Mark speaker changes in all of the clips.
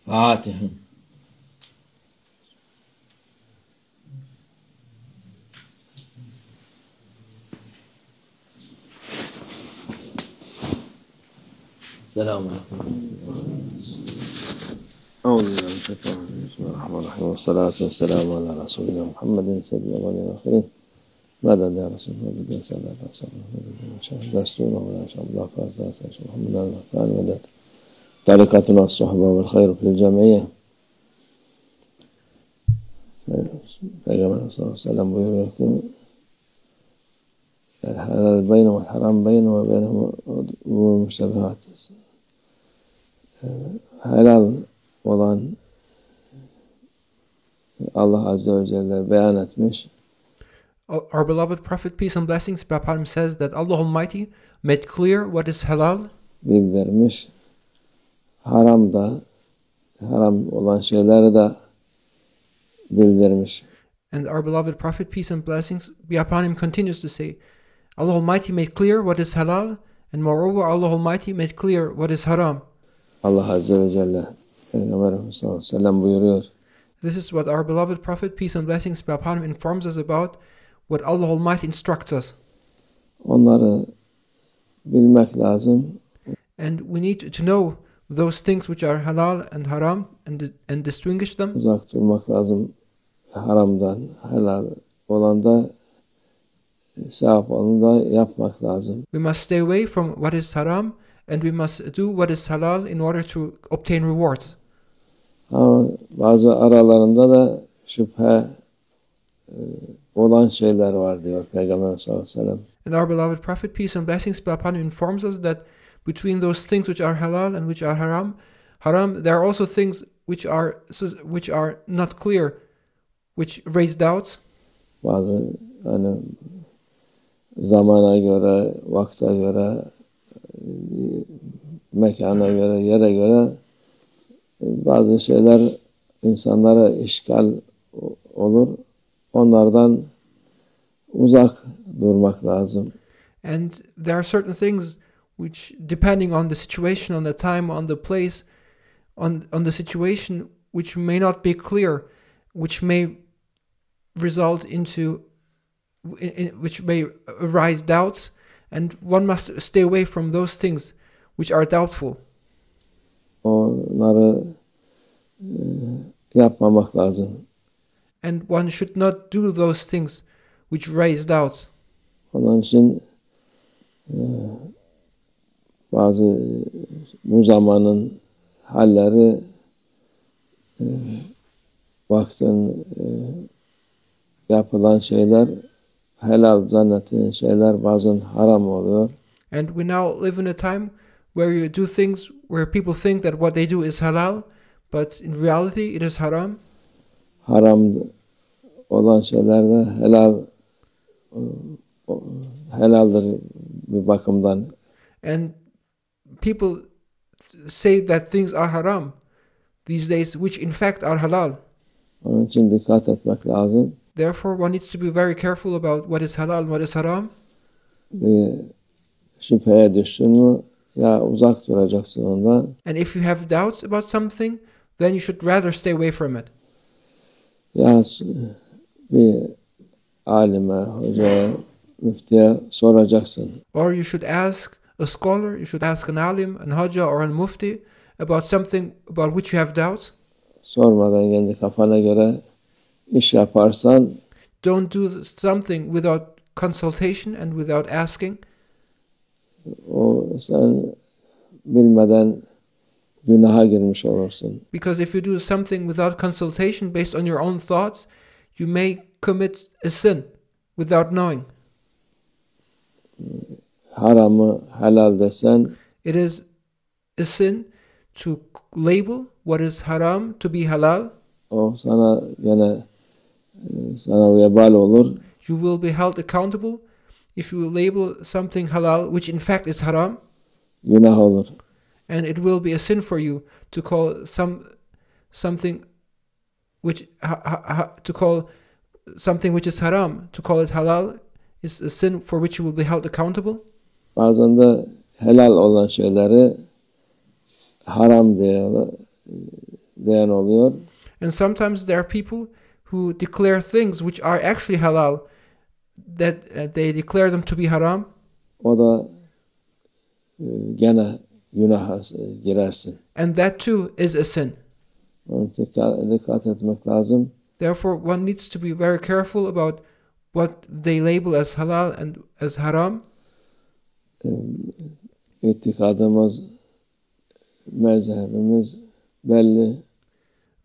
Speaker 1: Fatiha. Selamun Aleyküm. Euzubillahimineşşeytanirracim. Bismillahirrahmanirrahim. Ve salatu ve selamu ala Resulina Muhammedin seyyidil evvelin ve ahirin. Meded ya Resul, meded ya Sadat ya Sabah, meded ya Şah, Resulullah ve Şahullah Fazla Sayyid Muhammed'in ve Kâni meded. Tarikatuna s-sohba vel hayru fil cemiyye. Peygamber sallallahu aleyhi ve sellem buyuruyor ki el-halal beyne vel haram beyne ve beynehum umur müştebihat. Helal olan Allah Azze ve Celle beyan etmiş.
Speaker 2: Our beloved Prophet, peace and blessings be upon him, says that Allah Almighty made clear what is halal.
Speaker 1: Bildirmiş. Haram olan şeyleri de bildirmiş.
Speaker 2: And our beloved Prophet, peace and blessings be upon him, continues to say, Allah Almighty made clear what is halal, and moreover Allah Almighty made clear what is haram.
Speaker 1: Allah Azze ve Celle Peygamber sallallahu aleyhi ve sellem buyuruyor.
Speaker 2: This is what our beloved Prophet, peace and blessings be upon him, informs us about what Allah Almighty instructs us.
Speaker 1: Onları bilmek lazım.
Speaker 2: And we need to know those things which are halal and haram and distinguish them.
Speaker 1: Uzak durmak lazım haramdan. Helal olan da sevap olanı da yapmak lazım.
Speaker 2: We must stay away from what is haram and we must do what is halal in order to obtain rewards.
Speaker 1: Ama bazı aralarında da şüphe olan şeyler var diyor Peygamber sallallahu aleyhi ve sellem.
Speaker 2: And our beloved Prophet, peace and blessings be upon him, informs us that between those things which are halal and which are haram, there are also things which are not clear, which raise doubts.
Speaker 1: Bazı hani zamana göre, vakte göre, mekana göre, yere göre bazı şeyler insanlara işgal olur. Onlardan uzak durmak lazım.
Speaker 2: And there are certain things which, depending on the situation, on the time, on the place, on the situation, which may not be clear, which may result into, which may arise doubts, and one must stay away from those things which are doubtful.
Speaker 1: Onları yapmamak lazım.
Speaker 2: And one should not do those things which raise doubts.
Speaker 1: Onun için bazı bu zamanın halleri vaktin yapılan şeyler helal zannettiğin şeyler bazen haram oluyor.
Speaker 2: And we now live in a time where you do things where people think that what they do is halal, but in reality it is haram.
Speaker 1: Haram olan şeyler de helaldir bir bakımdan.
Speaker 2: And people say that things are haram these days, which in fact are halal.
Speaker 1: Onun için dikkat etmek lazım.
Speaker 2: Therefore, one needs to be very careful about what is halal and what is haram.
Speaker 1: Bir şüpheye düştün mü ya uzak duracaksın ondan.
Speaker 2: And if you have doubts about something, then you should rather stay away from it.
Speaker 1: Ya bir alime, hocaya, müftiye soracaksın.
Speaker 2: Or you should ask a scholar, you should ask an alim, an hajjah or a mufti about something about which you have doubts.
Speaker 1: Sormadan kendi kafana göre iş yaparsan
Speaker 2: don't do something without consultation and without asking.
Speaker 1: O sen bilmeden günaha girmiş olursun.
Speaker 2: Because if you do something without consultation based on your own thoughts, you may commit a sin without knowing.
Speaker 1: Haramı helal desen,
Speaker 2: it is a sin to label what is haram to be halal.
Speaker 1: O sana vebal olur.
Speaker 2: You will be held accountable if you label something halal which in fact is haram.
Speaker 1: Günah olur.
Speaker 2: And it will be a sin for you to call something which is haram, to call it halal, is a sin for which you will be held accountable.
Speaker 1: Bazen de helal olan şeyleri haram diyen oluyor.
Speaker 2: And sometimes there are people who declare things which are actually halal, that they declare them to be haram.
Speaker 1: O da gene günaha girersin.
Speaker 2: And that too is a sin.
Speaker 1: Onun için dikkat etmek lazım.
Speaker 2: Therefore, one needs to be very careful about what they label as halal and as haram.
Speaker 1: İtikadımız, mezhebimiz belli.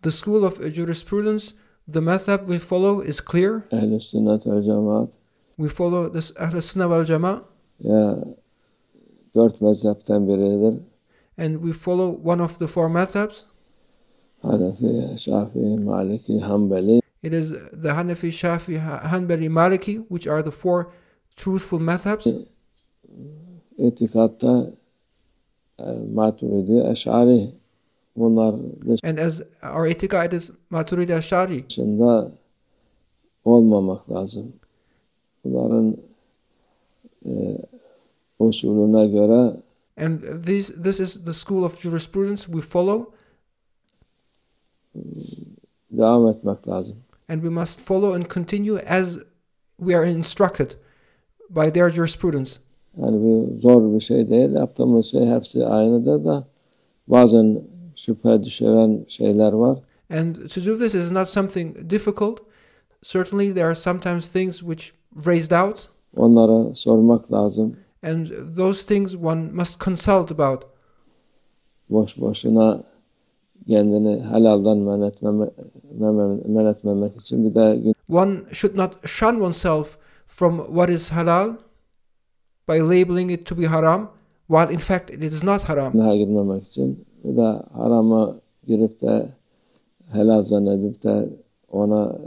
Speaker 2: The school of jurisprudence, the method we follow is clear.
Speaker 1: Ehl-i sünnet vel cemaat.
Speaker 2: We follow this Ahl Sunnah wal Jama.
Speaker 1: Ya 4 mezhepten biridir.
Speaker 2: And we follow one of the 4 madhabs.
Speaker 1: Hanefi, Şafii, Maliki, Hanbeli.
Speaker 2: It is the Hanafi, Shafi, Hanbali, Maliki, which are the 4 truthful madhabs.
Speaker 1: İtikatta Maturidi, Eş'ari. Bunlar
Speaker 2: And as our itikad is Maturidi Ash'ari.
Speaker 1: dışında olmamak lazım. Bunların usulüne göre
Speaker 2: And this is the school of jurisprudence we follow.
Speaker 1: devam etmek lazım.
Speaker 2: And we must follow and continue as we are instructed by their jurisprudence.
Speaker 1: Yani bu zor bir şey değil. Yaptığımız şey hepsi aynıdır da bazen şüphe düşüren şeyler var.
Speaker 2: And to do this is not something difficult. Certainly there are sometimes things which raise doubts.
Speaker 1: Onlara sormak lazım.
Speaker 2: And those things one must consult about.
Speaker 1: Boş boşuna kendini helaldan men etmemek için bir de
Speaker 2: One should not shun oneself from what is halal by labeling it to be haram, while in fact it is not haram.
Speaker 1: günaha girmemek için bir de harama girip de helal zannedip de ona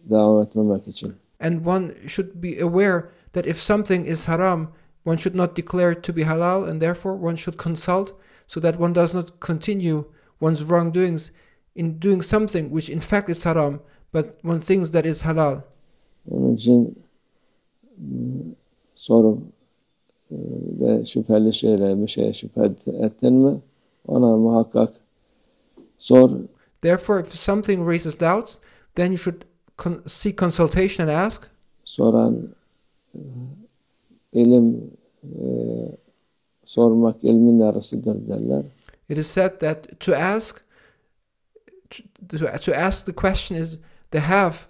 Speaker 1: devam etmemek için.
Speaker 2: And one should be aware that if something is haram, one should not declare it to be halal, and therefore one should consult so that one does not continue one's wrongdoings in doing something which in fact is haram, but one thinks that is halal.
Speaker 1: Onun için sorup de şüpheli şeyler bir şeye şüphe ettin mi ona muhakkak sor.
Speaker 2: Therefore, if something raises doubts, then you should seek consultation and ask.
Speaker 1: Soran ilim sormak ilmin yarısıdır derler.
Speaker 2: It is said that to ask the question is the half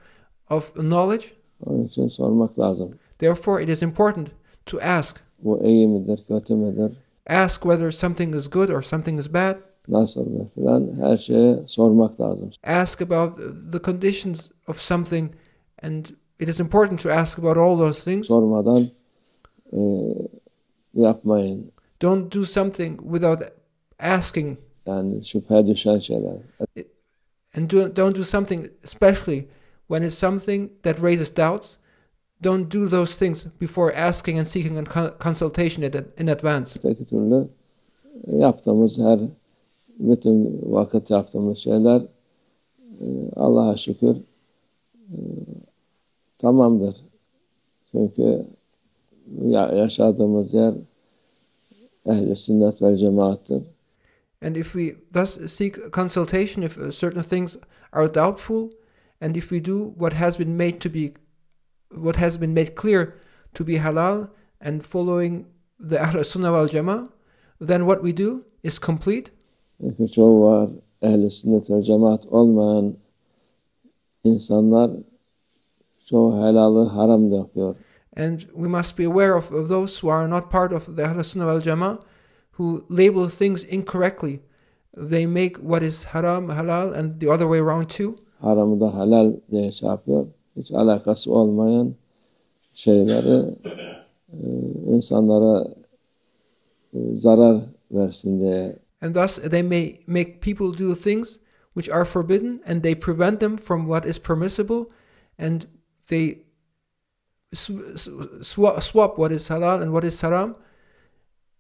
Speaker 2: of knowledge.
Speaker 1: Onun için sormak lazım.
Speaker 2: Therefore, it is important to ask.
Speaker 1: Bu iyi midir, kötü müdür,
Speaker 2: Ask whether something is good or something is bad.
Speaker 1: nasıldır filan her şeye sormak lazım.
Speaker 2: Ask about the conditions of something, and it is important to ask about all those things.
Speaker 1: Sormadan yapmayın.
Speaker 2: Don't do something without asking,
Speaker 1: Yani şüphe düşen şeyler.
Speaker 2: and don't do something especially when it's something that raises doubts. Don't do those things before asking and seeking consultation in advance.
Speaker 1: Öteki türlü yaptığımız bütün vakit yaptığımız şeyler Allah'a şükür tamamdır. Çünkü yaşadığımız yer ehl-i sünnet vel cemaattir.
Speaker 2: And if we thus seek consultation, if certain things are doubtful, and if we do what has been made clear to be halal and following the Ahl Sunnah wal Jama, then what we do is complete.
Speaker 1: Çünkü çoğu var ehl-i sünnet vel cemaat olmayan insanlar çoğu helalı haram yapıyor.
Speaker 2: And we must be aware of those who are not part of the Ahl Sunnah wal Jama, who label things incorrectly. They make what is haram halal and the other way around too.
Speaker 1: Haramı da helal diye şey yapıyor. Hiç alakası olmayan şeyleri insanlara zarar versin diye.
Speaker 2: And thus they may make people do things which are forbidden, and they prevent them from what is permissible, and they swap what is halal and what is haram,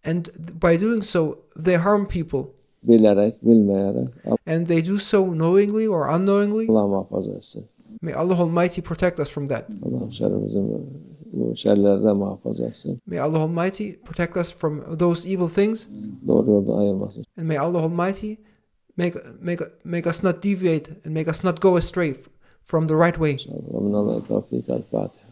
Speaker 2: and by doing so they harm people.
Speaker 1: Bilerek, bilmeyerek.
Speaker 2: And they do so knowingly or unknowingly.
Speaker 1: Allah muhafaza etsin.
Speaker 2: May Allah Almighty protect us from that.
Speaker 1: Allah bu şerlerden muhafaza etsin.
Speaker 2: May Allah Almighty protect us from those evil things.
Speaker 1: Doğru yolda ayırmasın.
Speaker 2: And may Allah Almighty make us not deviate and make us not go astray from the right way.
Speaker 1: ومن الله التوفيق. الفاتحة.